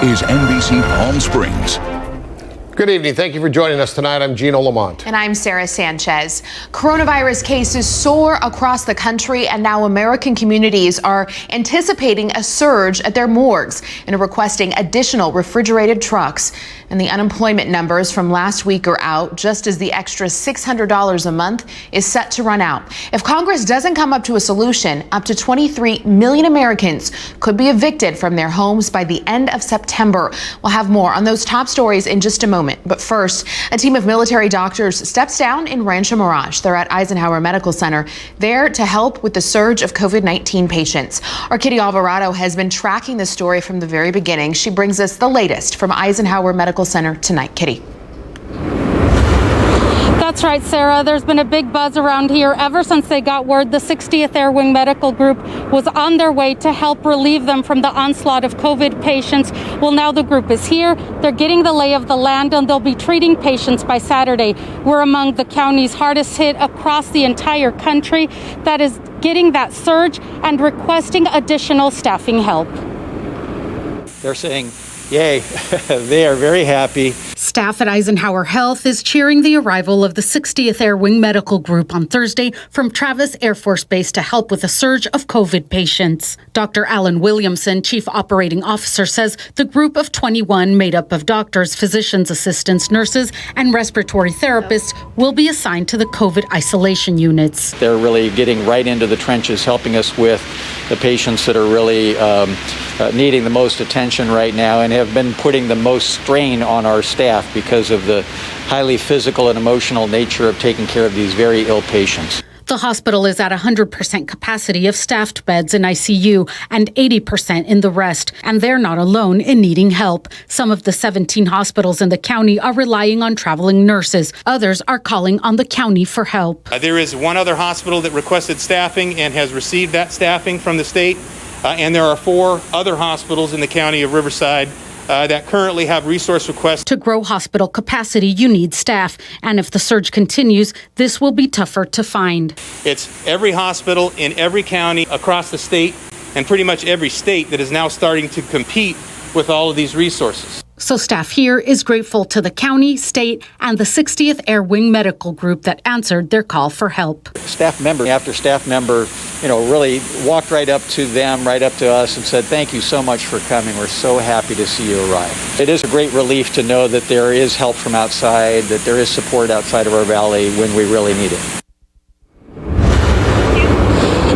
is NBC Palm Springs. Good evening. Thank you for joining us tonight. I'm Gino Lamont. And I'm Sarah Sanchez. Coronavirus cases soar across the country, and now American communities are anticipating a surge at their morgues and are requesting additional refrigerated trucks. And the unemployment numbers from last week are out, just as the extra $600 a month is set to run out. If Congress doesn't come up to a solution, up to 23 million Americans could be evicted from their homes by the end of September. We'll have more on those top stories in just a moment. But first, a team of military doctors steps down in Rancho Mirage. They're at Eisenhower Medical Center, there to help with the surge of COVID-19 patients. Our Kitty Alvarado has been tracking the story from the very beginning. She brings us the latest from Eisenhower Medical Center tonight. Kitty. That's right, Sarah. There's been a big buzz around here ever since they got word the 60th Air Wing Medical Group was on their way to help relieve them from the onslaught of COVID patients. Well, now the group is here. They're getting the lay of the land, and they'll be treating patients by Saturday. We're among the counties hardest hit across the entire country that is getting that surge and requesting additional staffing help. They're saying, yay, they are very happy. Staff at Eisenhower Health is cheering the arrival of the 60th Air Wing Medical Group on Thursday from Travis Air Force Base to help with a surge of COVID patients. Dr. Alan Williamson, Chief Operating Officer, says the group of 21 made up of doctors, physicians, assistants, nurses, and respiratory therapists will be assigned to the COVID isolation units. They're really getting right into the trenches, helping us with the patients that are really needing the most attention right now and have been putting the most strain on our staff because of the highly physical and emotional nature of taking care of these very ill patients. The hospital is at 100% capacity of staffed beds in ICU and 80% in the rest, and they're not alone in needing help. Some of the 17 hospitals in the county are relying on traveling nurses. Others are calling on the county for help. There is one other hospital that requested staffing and has received that staffing from the state, and there are 4 other hospitals in the county of Riverside that currently have resource requests. To grow hospital capacity, you need staff. And if the surge continues, this will be tougher to find. It's every hospital in every county across the state and pretty much every state that is now starting to compete with all of these resources. So staff here is grateful to the county, state, and the 60th Air Wing Medical Group that answered their call for help. Staff member after staff member, really walked right up to them, right up to us and said, thank you so much for coming. We're so happy to see you arrive. It is a great relief to know that there is help from outside, that there is support outside of our valley when we really need it.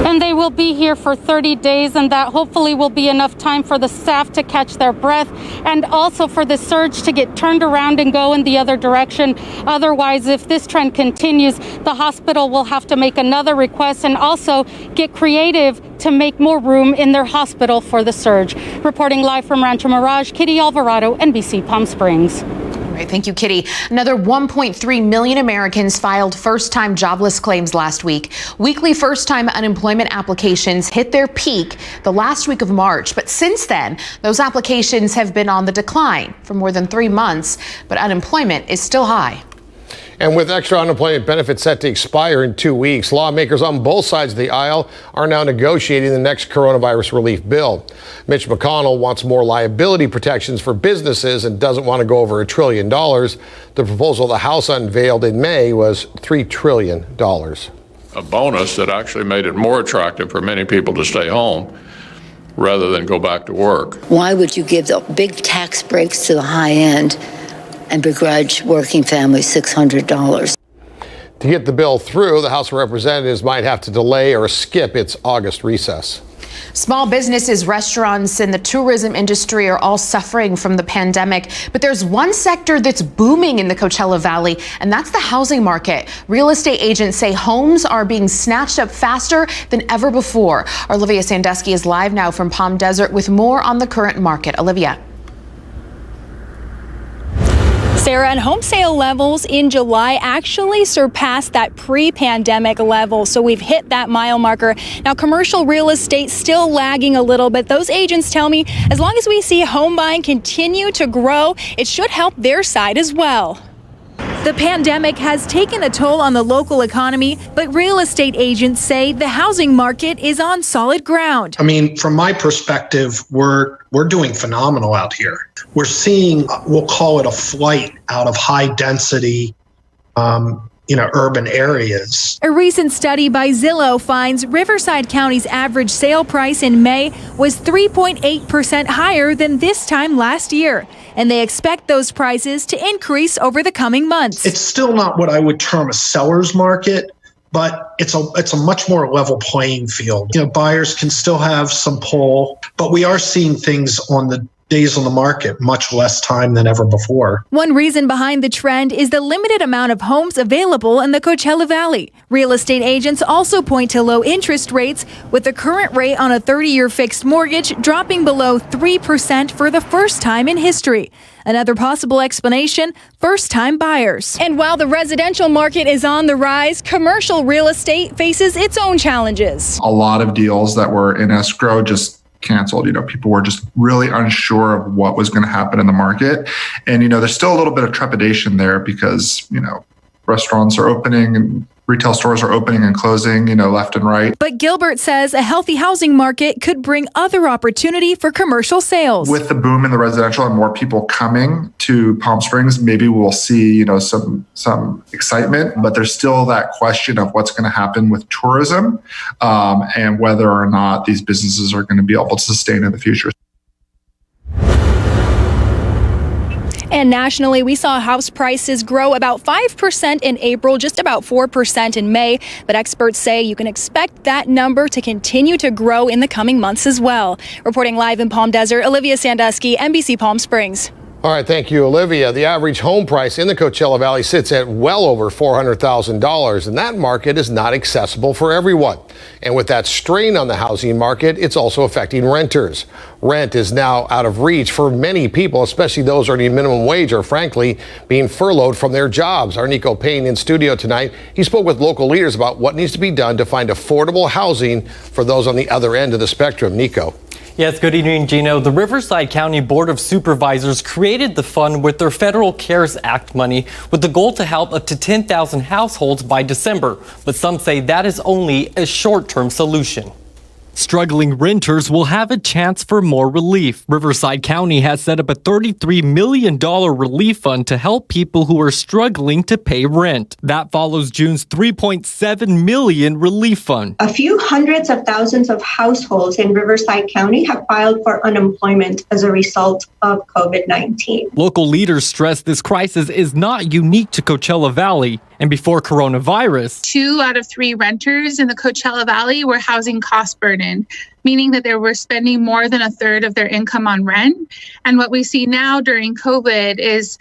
And they will be here for 30 days, and that hopefully will be enough time for the staff to catch their breath and also for the surge to get turned around and go in the other direction. Otherwise, if this trend continues, the hospital will have to make another request and also get creative to make more room in their hospital for the surge. Reporting live from Rancho Mirage, Kitty Alvarado, NBC Palm Springs. All right, thank you, Kitty. Another 1.3 million Americans filed first-time jobless claims last week. Weekly first-time unemployment applications hit their peak the last week of March. But since then, those applications have been on the decline for more than 3 months. But unemployment is still high. And with extra unemployment benefits set to expire in 2 weeks, lawmakers on both sides of the aisle are now negotiating the next coronavirus relief bill. Mitch McConnell wants more liability protections for businesses and doesn't want to go over $1 trillion. The proposal the House unveiled in May was $3 trillion. A bonus that actually made it more attractive for many people to stay home rather than go back to work. Why would you give the big tax breaks to the high end and begrudge working families $600? To get the bill through, the House of Representatives might have to delay or skip its August recess. Small businesses, restaurants, and the tourism industry are all suffering from the pandemic. But there's one sector that's booming in the Coachella Valley, and that's the housing market. Real estate agents say homes are being snatched up faster than ever before. Olivia Sandusky is live now from Palm Desert with more on the current market. Olivia. Sarah, and home sale levels in July actually surpassed that pre-pandemic level. So we've hit that mile marker. Now, commercial real estate still lagging a little bit. Those agents tell me as long as we see home buying continue to grow, it should help their side as well. The pandemic has taken a toll on the local economy, but real estate agents say the housing market is on solid ground. I mean, from my perspective, we're doing phenomenal out here. We're seeing, we'll call it a flight out of high density, urban areas. A recent study by Zillow finds Riverside County's average sale price in May was 3.8% higher than this time last year, and they expect those prices to increase over the coming months. It's still not what I would term a seller's market, but it's a much more level playing field. Buyers can still have some pull, but we are seeing things on the days on the market, much less time than ever before. One reason behind the trend is the limited amount of homes available in the Coachella Valley. Real estate agents also point to low interest rates, with the current rate on a 30-year fixed mortgage dropping below 3% for the first time in history. Another possible explanation, first-time buyers. And while the residential market is on the rise, commercial real estate faces its own challenges. A lot of deals that were in escrow just canceled. People were just really unsure of what was going to happen in the market. And, there's still a little bit of trepidation there because, restaurants are opening and retail stores are opening and closing, left and right. But Gilbert says a healthy housing market could bring other opportunity for commercial sales. With the boom in the residential and more people coming to Palm Springs, maybe we'll see, some excitement, but there's still that question of what's going to happen with tourism and whether or not these businesses are going to be able to sustain in the future. And nationally, we saw house prices grow about 5% in April, just about 4% in May. But experts say you can expect that number to continue to grow in the coming months as well. Reporting live in Palm Desert, Olivia Sandusky, NBC Palm Springs. All right, thank you, Olivia. The average home price in the Coachella Valley sits at well over $400,000, and that market is not accessible for everyone. And with that strain on the housing market, it's also affecting renters. Rent is now out of reach for many people, especially those earning minimum wage or, frankly, being furloughed from their jobs. Our Nico Payne in studio tonight. He spoke with local leaders about what needs to be done to find affordable housing for those on the other end of the spectrum. Nico. Yes, good evening, Gino. The Riverside County Board of Supervisors created the fund with their Federal CARES Act money with the goal to help up to 10,000 households by December. But some say that is only a short-term solution. Struggling renters will have a chance for more relief. Riverside County has set up a $33 million relief fund to help people who are struggling to pay rent. That follows June's $3.7 million relief fund. A few hundreds of thousands of households in Riverside County have filed for unemployment as a result of COVID-19. Local leaders stress this crisis is not unique to Coachella Valley. And before coronavirus, 2 out of 3 renters in the Coachella Valley were housing cost burdened, meaning that they were spending more than a third of their income on rent. And what we see now during COVID is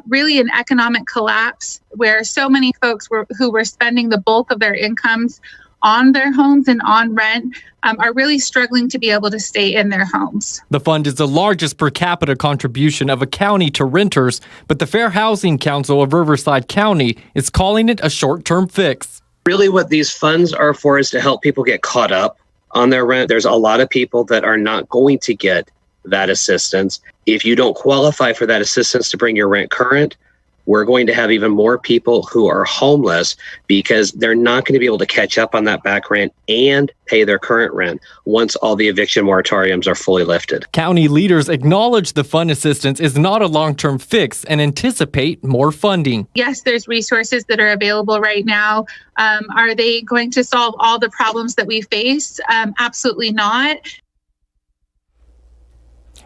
really an economic collapse where so many folks who were spending the bulk of their incomes on their homes and on rent are really struggling to be able to stay in their homes. The fund is the largest per capita contribution of a county to renters, but the Fair Housing Council of Riverside County is calling it a short-term fix. Really what these funds are for is to help people get caught up on their rent. There's a lot of people that are not going to get that assistance. If you don't qualify for that assistance to bring your rent current, we're going to have even more people who are homeless because they're not going to be able to catch up on that back rent and pay their current rent once all the eviction moratoriums are fully lifted. County leaders acknowledge the fund assistance is not a long-term fix and anticipate more funding. Yes, there's resources that are available right now. Are they going to solve all the problems that we face? Absolutely not.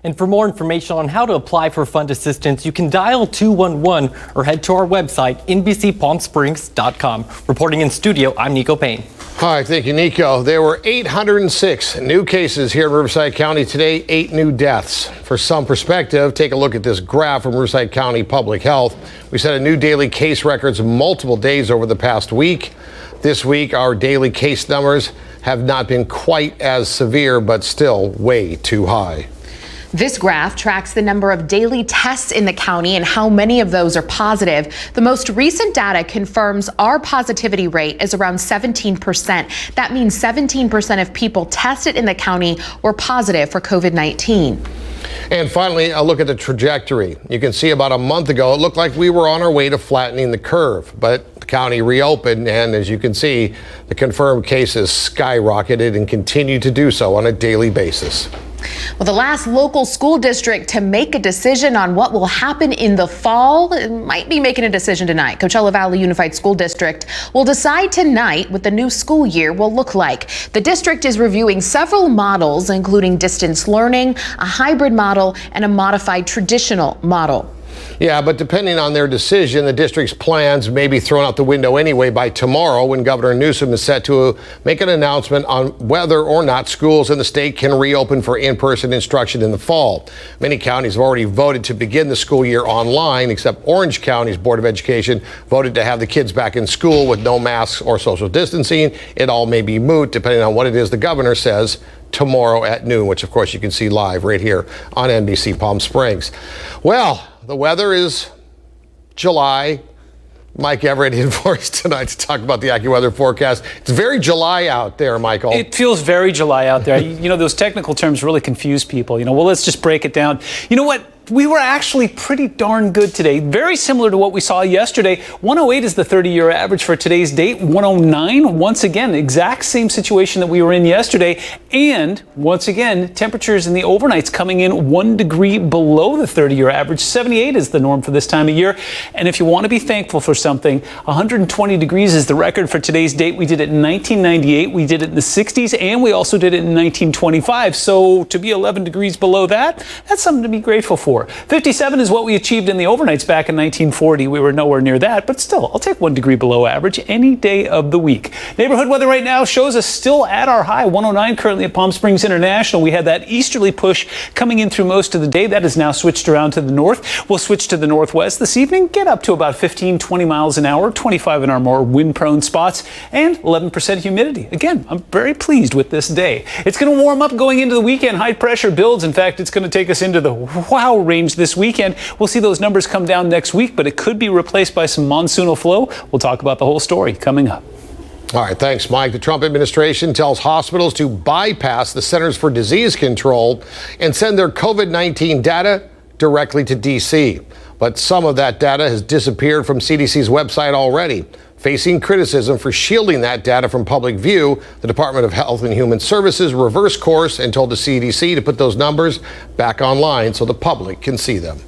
And for more information on how to apply for fund assistance, you can dial 211 or head to our website, NBCPalmSprings.com. Reporting in studio, I'm Nico Payne. Hi, thank you, Nico. There were 806 new cases here in Riverside County today, 8 new deaths. For some perspective, take a look at this graph from Riverside County Public Health. We set a new daily case records multiple days over the past week. This week, our daily case numbers have not been quite as severe, but still way too high. This graph tracks the number of daily tests in the county and how many of those are positive. The most recent data confirms our positivity rate is around 17%. That means 17% of people tested in the county were positive for COVID-19. And finally, a look at the trajectory. You can see about a month ago, it looked like we were on our way to flattening the curve, but the county reopened, and as you can see, the confirmed cases skyrocketed and continue to do so on a daily basis. Well, the last local school district to make a decision on what will happen in the fall might be making a decision tonight. Coachella Valley Unified School District will decide tonight what the new school year will look like. The district is reviewing several models, including distance learning, a hybrid model, and a modified traditional model. Yeah, but depending on their decision, the district's plans may be thrown out the window anyway by tomorrow, when Governor Newsom is set to make an announcement on whether or not schools in the state can reopen for in-person instruction in the fall. Many counties have already voted to begin the school year online, except Orange County's Board of Education voted to have the kids back in school with no masks or social distancing. It all may be moot, depending on what it is the governor says tomorrow at noon, which of course you can see live right here on NBC Palm Springs. Well, the weather is July. Mike Everett in for us tonight to talk about the AccuWeather forecast. It's very July out there, Michael. It feels very July out there. You know, those technical terms really confuse people. Well, let's just break it down. You know what? We were actually pretty darn good today. Very similar to what we saw yesterday. 108 is the 30-year average for today's date. 109, once again, exact same situation that we were in yesterday. And once again, temperatures in the overnights coming in 1 degree below the 30-year average. 78 is the norm for this time of year. And if you want to be thankful for something, 120 degrees is the record for today's date. We did it in 1998. We did it in the 60s, and we also did it in 1925. So to be 11 degrees below that, that's something to be grateful for. 57 is what we achieved in the overnights back in 1940. We were nowhere near that, but still, I'll take 1 degree below average any day of the week. Neighborhood weather right now shows us still at our high, 109 currently at Palm Springs International. We had that easterly push coming in through most of the day. That has now switched around to the north. We'll switch to the northwest this evening, get up to about 15, 20 miles an hour, 25 in our more wind-prone spots, and 11% humidity. Again, I'm very pleased with this day. It's going to warm up going into the weekend. High pressure builds. In fact, it's going to take us into the wow range this weekend. We'll see those numbers come down next week, but it could be replaced by some monsoonal flow. We'll talk about the whole story coming up. All right, thanks, Mike. The Trump administration tells hospitals to bypass the Centers for Disease Control and send their COVID-19 data directly to D.C. But some of that data has disappeared from CDC's website already. Facing criticism for shielding that data from public view, the Department of Health and Human Services reversed course and told the CDC to put those numbers back online so the public can see them.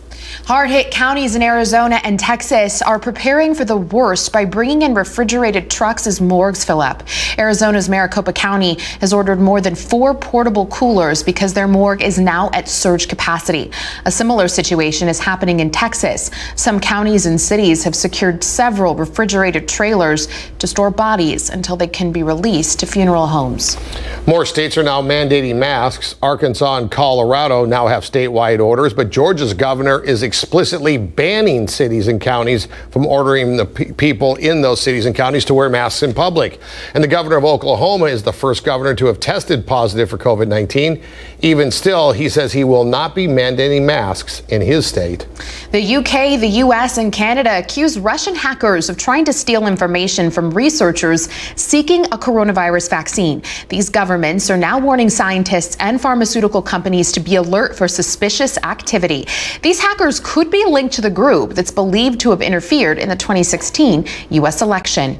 Hard-hit counties in Arizona and Texas are preparing for the worst by bringing in refrigerated trucks as morgues fill up. Arizona's Maricopa County has ordered more than 4 portable coolers because their morgue is now at surge capacity. A similar situation is happening in Texas. Some counties and cities have secured several refrigerated trailers to store bodies until they can be released to funeral homes. More states are now mandating masks. Arkansas and Colorado now have statewide orders, but Georgia's governor is explicitly banning cities and counties from ordering the people in those cities and counties to wear masks in public. And the governor of Oklahoma is the first governor to have tested positive for COVID-19. Even still, he says he will not be mandating masks in his state. The UK, the US, and Canada accuse Russian hackers of trying to steal information from researchers seeking a coronavirus vaccine. These governments are now warning scientists and pharmaceutical companies to be alert for suspicious activity. These hackers could be linked to the group that's believed to have interfered in the 2016 U.S. election.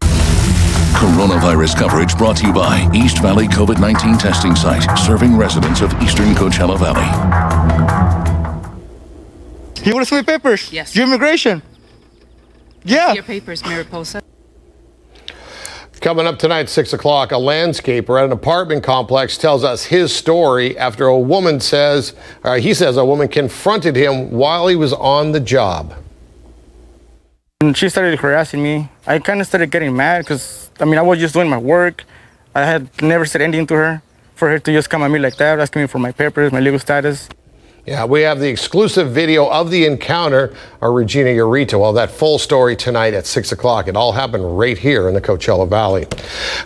Coronavirus coverage brought to you by East Valley COVID-19 testing site, serving residents of eastern Coachella Valley. You want to see my papers? Yes. Your immigration? Yeah. Your papers, Mariposa. Coming up tonight, 6 o'clock, a landscaper at an apartment complex tells us his story after a woman he says a woman confronted him while he was on the job. And she started harassing me. I kind of started getting mad because, I was just doing my work. I had never said anything to her. For her to just come at me like that, asking me for my papers, my legal status. Yeah, we have the exclusive video of the encounter. Our Regina Urito. Well, that full story tonight at 6 o'clock. It all happened right here in the Coachella Valley.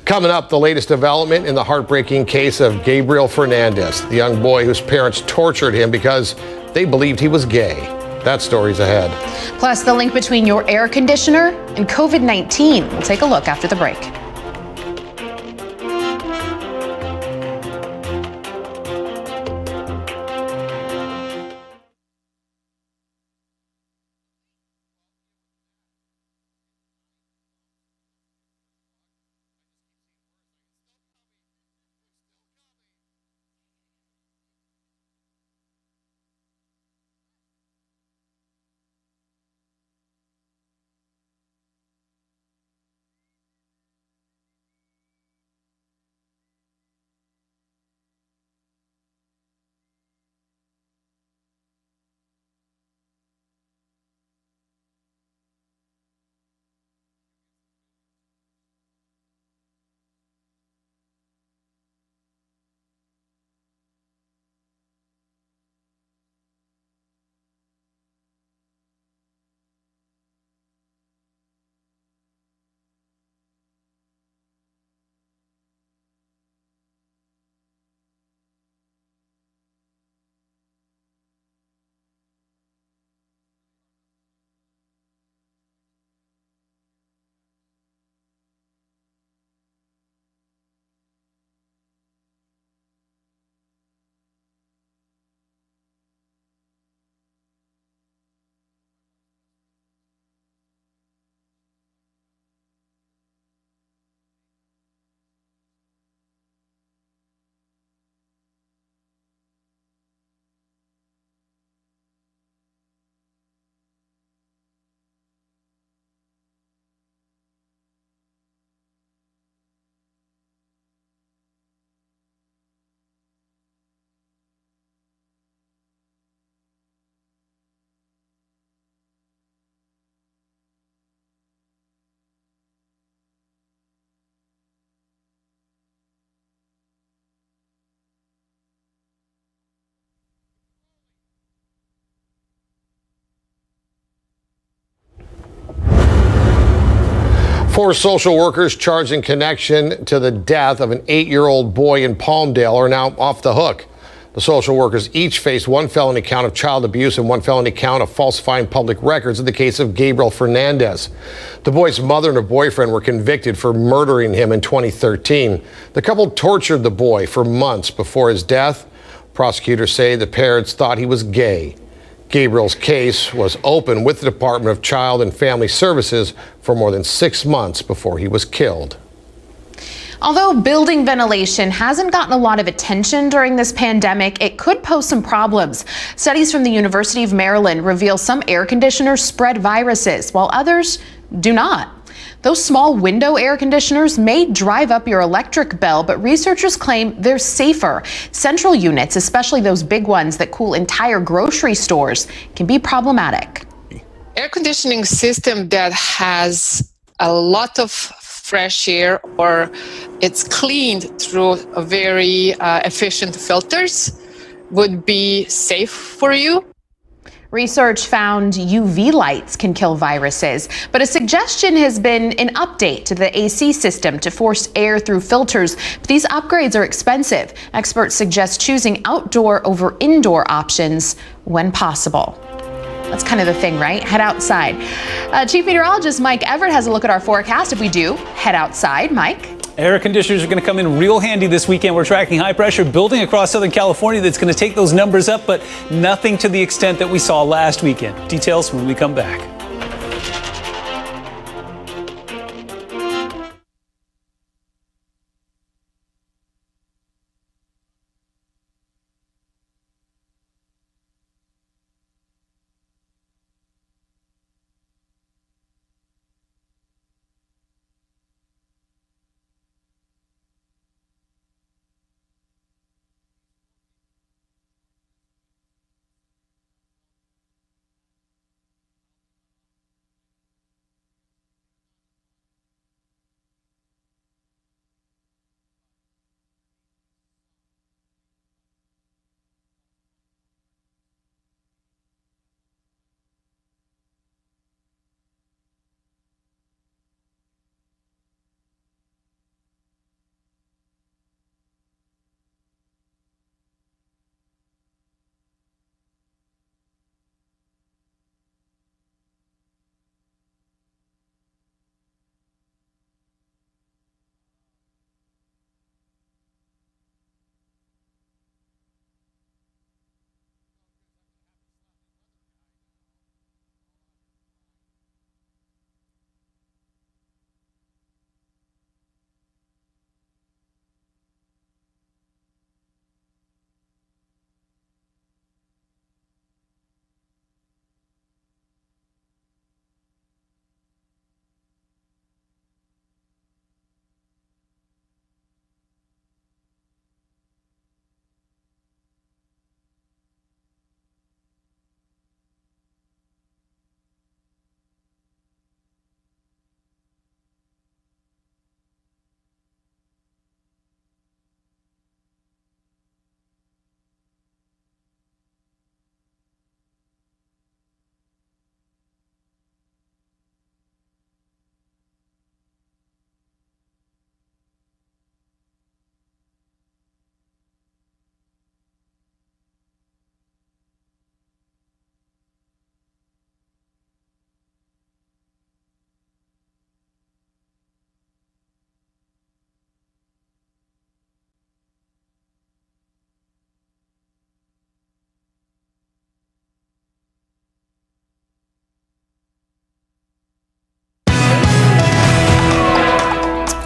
Coming up, the latest development in the heartbreaking case of Gabriel Fernandez, the young boy whose parents tortured him because they believed he was gay. That story's ahead. Plus, the link between your air conditioner and COVID-19. We'll take a look after the break. 4 social workers charged in connection to the death of an 8-year-old boy in Palmdale are now off the hook. The social workers each face 1 felony count of child abuse and 1 felony count of falsifying public records in the case of Gabriel Fernandez. The boy's mother and her boyfriend were convicted for murdering him in 2013. The couple tortured the boy for months before his death. Prosecutors say the parents thought he was gay. Gabriel's case was open with the Department of Child and Family Services for more than 6 months before he was killed. Although building ventilation hasn't gotten a lot of attention during this pandemic, it could pose some problems. Studies from the University of Maryland reveal some air conditioners spread viruses, while others do not. Those small window air conditioners may drive up your electric bill, but researchers claim they're safer. Central units, especially those big ones that cool entire grocery stores, can be problematic. Air conditioning system that has a lot of fresh air, or it's cleaned through a very efficient filters, would be safe for you. Research found UV lights can kill viruses, but a suggestion has been an update to the AC system to force air through filters. But these upgrades are expensive. Experts suggest choosing outdoor over indoor options when possible. That's kind of the thing, right? Head outside. Chief Meteorologist Mike Everett has a look at our forecast. If we do head outside, Mike. Air conditioners are going to come in real handy this weekend. We're tracking high pressure building across Southern California that's going to take those numbers up, but nothing to the extent that we saw last weekend. Details when we come back.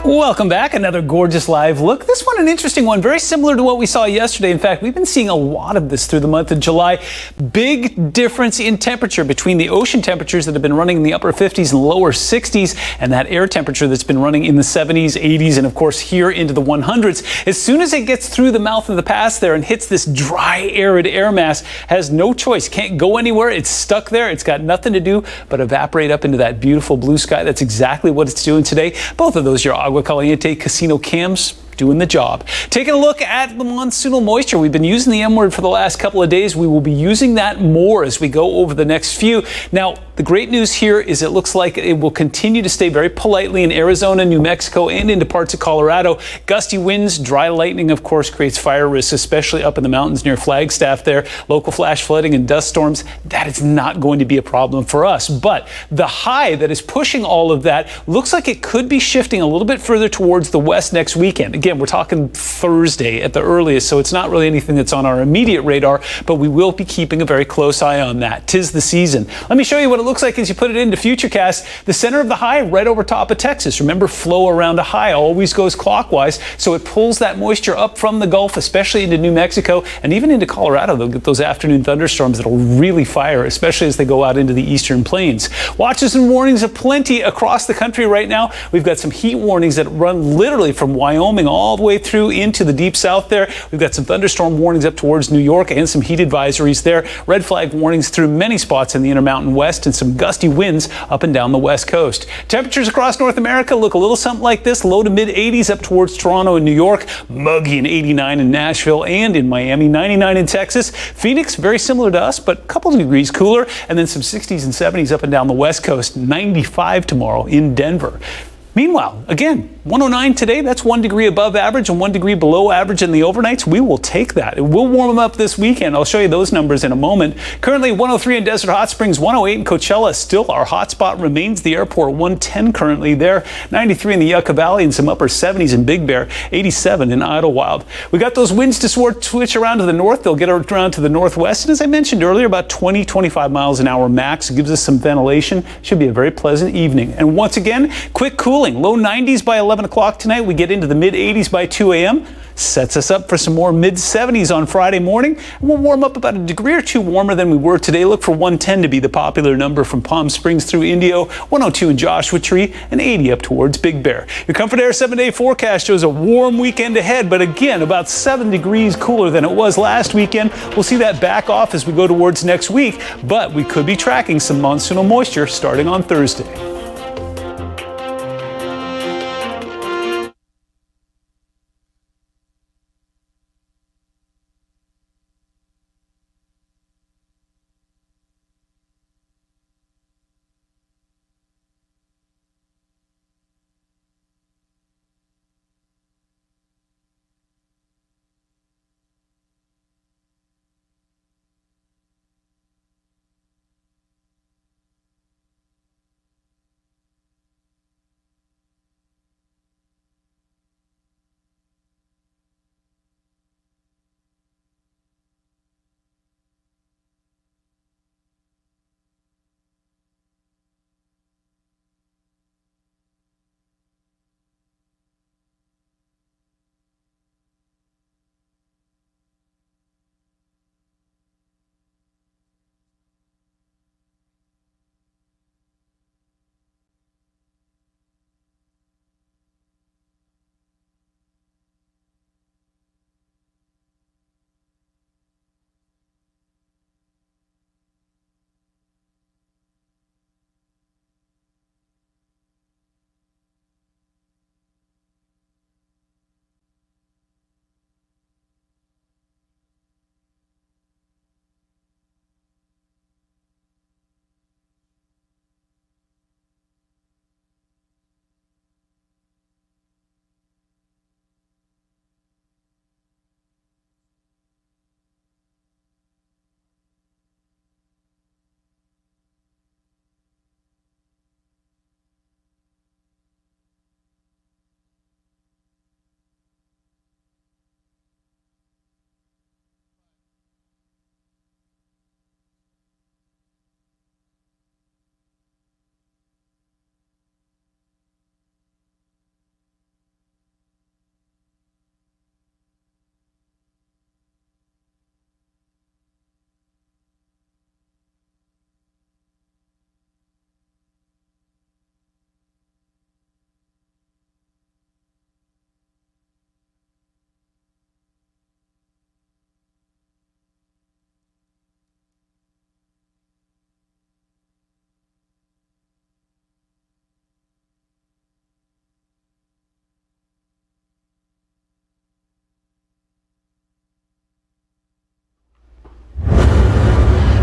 Welcome back. Another gorgeous live look. This one, an interesting one, very similar to what we saw yesterday. In fact, we've been seeing a lot of this through the month of July. Big difference in temperature between the ocean temperatures that have been running in the upper 50s and lower 60s and that air temperature that's been running in the 70s, 80s, and of course here into the 100s. As soon as it gets through the mouth of the pass there and hits this dry, arid air mass, has no choice, can't go anywhere. It's stuck there. It's got nothing to do but evaporate up into that beautiful blue sky. That's exactly what it's doing today. Both of those, your Agua Caliente casino cams, doing the job. Taking a look at the monsoonal moisture. We've been using the M word for the last couple of days. We will be using that more as we go over the next few. Now, The great news here is it looks like it will continue to stay very politely in Arizona, New Mexico, and into parts of Colorado. Gusty winds, dry lightning, of course, creates fire risks, especially up in the mountains near Flagstaff there. Local flash flooding and dust storms, that is not going to be a problem for us. But the high that is pushing all of that looks like it could be shifting a little bit further towards the west next weekend. Again, we're talking Thursday at the earliest, so it's not really anything that's on our immediate radar, but we will be keeping a very close eye on that. 'Tis the season. Let me show you what it looks like as you put it into Futurecast. The center of the high right over top of Texas. Remember, flow around a high always goes clockwise, so it pulls that moisture up from the Gulf, especially into New Mexico and even into Colorado. They'll get those afternoon thunderstorms that'll really fire, especially as they go out into the eastern plains. Watches and warnings aplenty across the country right now. We've got some heat warnings that run literally from Wyoming all the way through into the deep south there. We've got some thunderstorm warnings up towards New York and some heat advisories there. Red flag warnings through many spots in the Intermountain West and some gusty winds up and down the west coast. Temperatures across North America look a little something like this. Low to mid 80s up towards Toronto and New York. Muggy and 89 in Nashville and in Miami. 99 in Texas. Phoenix, very similar to us, but a couple degrees cooler. And then some 60s and 70s up and down the west coast. 95 tomorrow in Denver. Meanwhile, again, 109 today, that's 1 degree above average and 1 degree below average in the overnights. We will take that. It will warm up this weekend. I'll show you those numbers in a moment. Currently 103 in Desert Hot Springs, 108 in Coachella. Still our hot spot remains the airport, 110 currently there. 93 in the Yucca Valley and some upper 70s in Big Bear. 87 in Idlewild. We got those winds to switch around to the north. They'll get around to the northwest. And as I mentioned earlier, about 20, 25 miles an hour max. It gives us some ventilation. Should be a very pleasant evening. And once again, quick cooling. Low 90s by 11 o'clock tonight. We get into the mid 80s by 2 a.m. Sets us up for some more mid 70s on Friday morning. And we'll warm up about a degree or two warmer than we were today. Look for 110 to be the popular number from Palm Springs through Indio, 102 in Joshua Tree, and 80 up towards Big Bear. Your Comfort Air 7-day forecast shows a warm weekend ahead, but again, about 7 degrees cooler than it was last weekend. We'll see that back off as we go towards next week, but we could be tracking some monsoonal moisture starting on Thursday.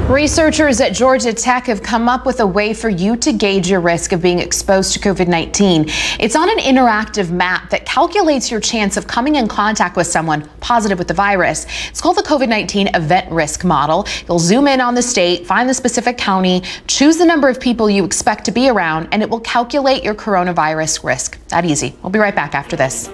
Researchers at Georgia Tech have come up with a way for you to gauge your risk of being exposed to COVID-19. It's on an interactive map that calculates your chance of coming in contact with someone positive with the virus. It's called the COVID-19 Event Risk Model. You'll zoom in on the state, find the specific county, choose the number of people you expect to be around, and it will calculate your coronavirus risk. That easy. We'll be right back after this.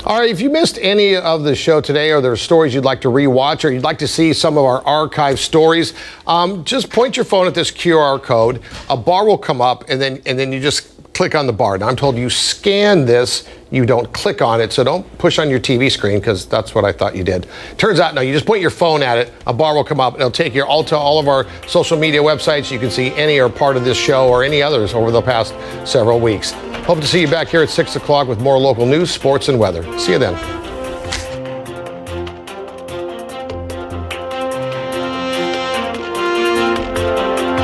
All right, if you missed any of the show today, or there are stories you'd like to rewatch, or you'd like to see some of our archive stories, just point your phone at this QR code. A bar will come up, and then you just click on the bar. Now, I'm told you scan this, you don't click on it, so don't push on your TV screen, because that's what I thought you did. Turns out, no, you just point your phone at it, a bar will come up, and it'll take you to all of our social media websites. You can see any or part of this show or any others over the past several weeks. Hope to see you back here at 6 o'clock with more local news, sports, and weather. See you then.